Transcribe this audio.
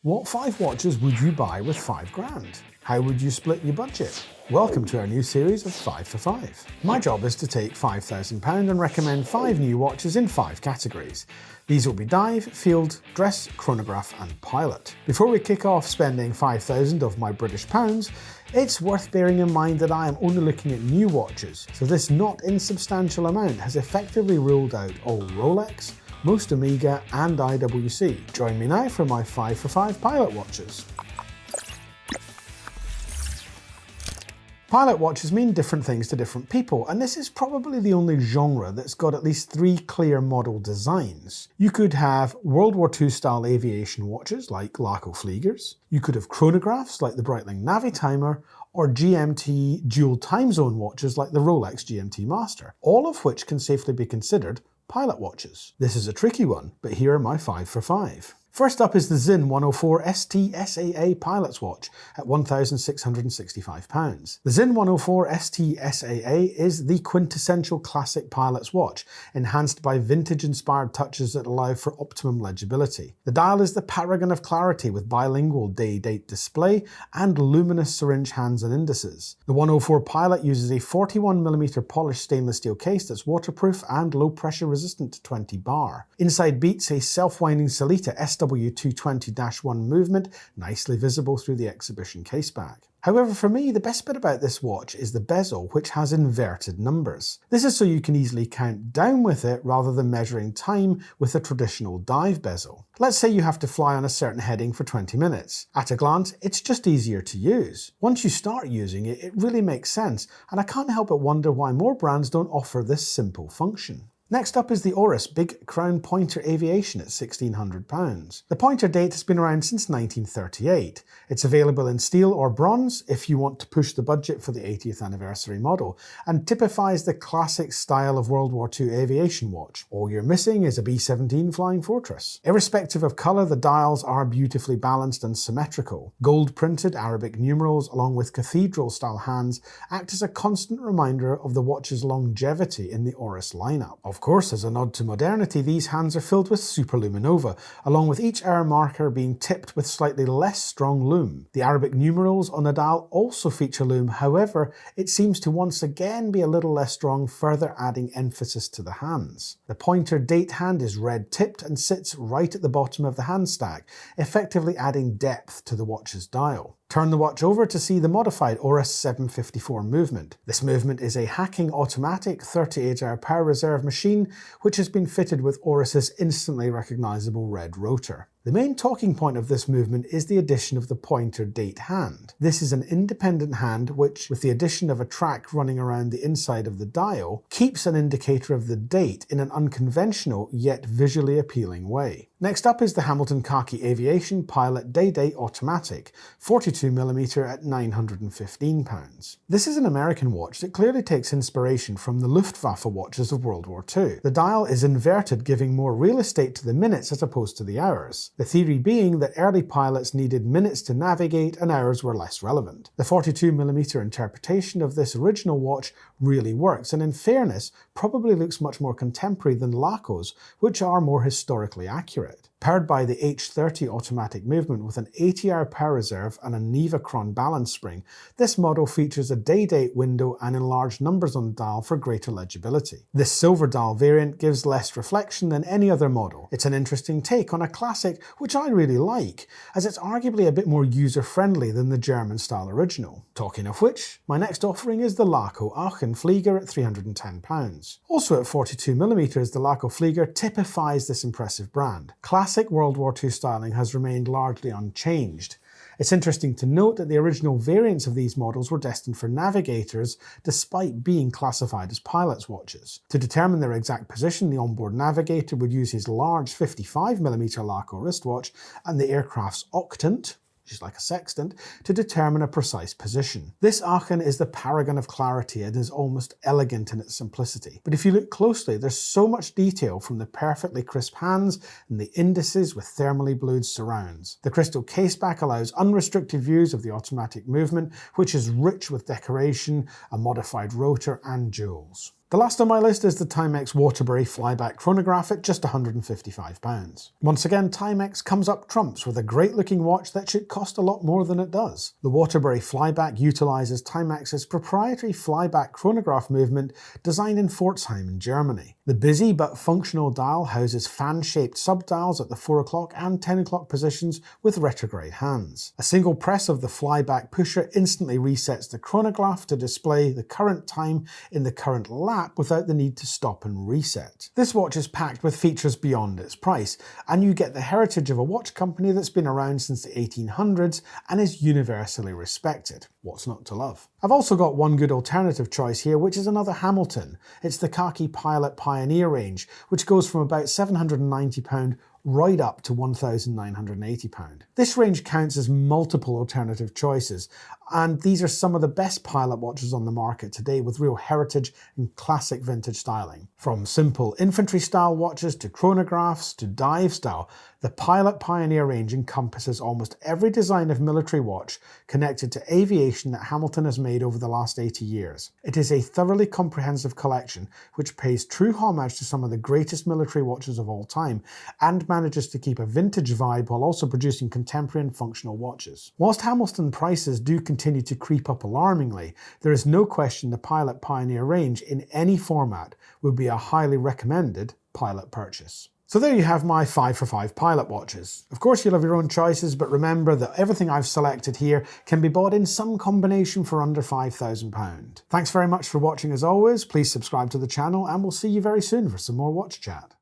What 5 watches would you buy with 5 grand? How would you split your budget? Welcome to our new series of 5 for 5. My job is to take £5,000 and recommend 5 new watches in 5 categories. These will be dive, field, dress, chronograph and pilot. Before we kick off spending 5,000 of my British pounds, it's worth bearing in mind that I am only looking at new watches, so this not insubstantial amount has effectively ruled out all Rolex, most Omega and IWC. Join me now for my 5 for 5 pilot watches. Pilot watches mean different things to different people, and this is probably the only genre that's got at least 3 clear model designs. You could have World War II style aviation watches like Laco Fliegers, you could have chronographs like the Breitling Navitimer, or GMT dual time zone watches like the Rolex GMT Master, all of which can safely be considered pilot watches. This is a tricky one, but here are my 5 for 5. First up is the Sinn 104 ST SAA Pilot's Watch at £1,665. The Sinn 104 ST SAA is the quintessential classic pilot's watch, enhanced by vintage-inspired touches that allow for optimum legibility. The dial is the paragon of clarity with bilingual day-date display and luminous syringe hands and indices. The 104 Pilot uses a 41mm polished stainless steel case that's waterproof and low-pressure resistant to 20 bar. Inside beats a self-winding Sellita SW220-1 movement, nicely visible through the exhibition case bag. However, for me, the best bit about this watch is the bezel, which has inverted numbers. This is so you can easily count down with it rather than measuring time with a traditional dive bezel. Let's say you have to fly on a certain heading for 20 minutes. At a glance, it's just easier to use. Once you start using it, it really makes sense, and I can't help but wonder why more brands don't offer this simple function. Next up is the Oris Big Crown Pointer Aviation at £1,600. The pointer date has been around since 1938. It's available in steel or bronze if you want to push the budget for the 80th anniversary model, and typifies the classic style of World War II aviation watch. All you're missing is a B-17 Flying Fortress. Irrespective of colour, the dials are beautifully balanced and symmetrical. Gold-printed Arabic numerals along with cathedral-style hands act as a constant reminder of the watch's longevity in the Oris lineup. Of course, as a nod to modernity, these hands are filled with superluminova, along with each hour marker being tipped with slightly less strong lume. The Arabic numerals on the dial also feature lume, however, it seems to once again be a little less strong, further adding emphasis to the hands. The pointer date hand is red tipped and sits right at the bottom of the hand stack, effectively adding depth to the watch's dial. Turn the watch over to see the modified Oris 754 movement. This movement is a hacking automatic 38-hour power reserve machine which has been fitted with Oris's instantly recognisable red rotor. The main talking point of this movement is the addition of the pointer date hand. This is an independent hand which, with the addition of a track running around the inside of the dial, keeps an indicator of the date in an unconventional yet visually appealing way. Next up is the Hamilton Khaki Aviation Pilot Day-Date Automatic, 42mm at £915. This is an American watch that clearly takes inspiration from the Luftwaffe watches of World War II. The dial is inverted, giving more real estate to the minutes as opposed to the hours. The theory being that early pilots needed minutes to navigate and hours were less relevant. The 42mm interpretation of this original watch really works, and in fairness, probably looks much more contemporary than Laco's, which are more historically accurate. Powered by the H30 automatic movement with an 80-hour power reserve and a Nivachron balance spring, this model features a day-date window and enlarged numbers on the dial for greater legibility. This silver dial variant gives less reflection than any other model. It's an interesting take on a classic which I really like, as it's arguably a bit more user-friendly than the German-style original. Talking of which, my next offering is the Laco Aachen Flieger at £310. Also at 42mm, the Laco Flieger typifies this impressive brand. Classic World War II styling has remained largely unchanged. It's interesting to note that the original variants of these models were destined for navigators despite being classified as pilot's watches. To determine their exact position, the onboard navigator would use his large 55mm Laco wristwatch and the aircraft's octant, which is like a sextant, to determine a precise position. This Aachen is the paragon of clarity and is almost elegant in its simplicity. But if you look closely, there's so much detail, from the perfectly crisp hands and the indices with thermally blued surrounds. The crystal caseback allows unrestricted views of the automatic movement, which is rich with decoration, a modified rotor and jewels. The last on my list is the Timex Waterbury flyback chronograph at just £155. Once again, Timex comes up trumps with a great looking watch that should cost a lot more than it does. The Waterbury flyback utilises Timex's proprietary flyback chronograph movement designed in Pforzheim in Germany. The busy but functional dial houses fan-shaped subdials at the 4 o'clock and 10 o'clock positions with retrograde hands. A single press of the flyback pusher instantly resets the chronograph to display the current time in the current lap without the need to stop and reset. This watch is packed with features beyond its price, and you get the heritage of a watch company that's been around since the 1800s and is universally respected. What's not to love? I've also got one good alternative choice here, which is another Hamilton. It's the Khaki Pilot Pioneer range, which goes from about £790 right up to £1,980. This range counts as multiple alternative choices, and these are some of the best pilot watches on the market today with real heritage and classic vintage styling. From simple infantry style watches to chronographs to dive style, the Pilot Pioneer range encompasses almost every design of military watch connected to aviation that Hamilton has made over the last 80 years. It is a thoroughly comprehensive collection which pays true homage to some of the greatest military watches of all time and manages to keep a vintage vibe while also producing contemporary and functional watches. Whilst Hamilton prices do continue to creep up alarmingly, there is no question the Pilot Pioneer range in any format would be a highly recommended pilot purchase. So there you have my 5 for 5 pilot watches. Of course you'll have your own choices, but remember that everything I've selected here can be bought in some combination for under £5,000. Thanks very much for watching as always, please subscribe to the channel and we'll see you very soon for some more watch chat.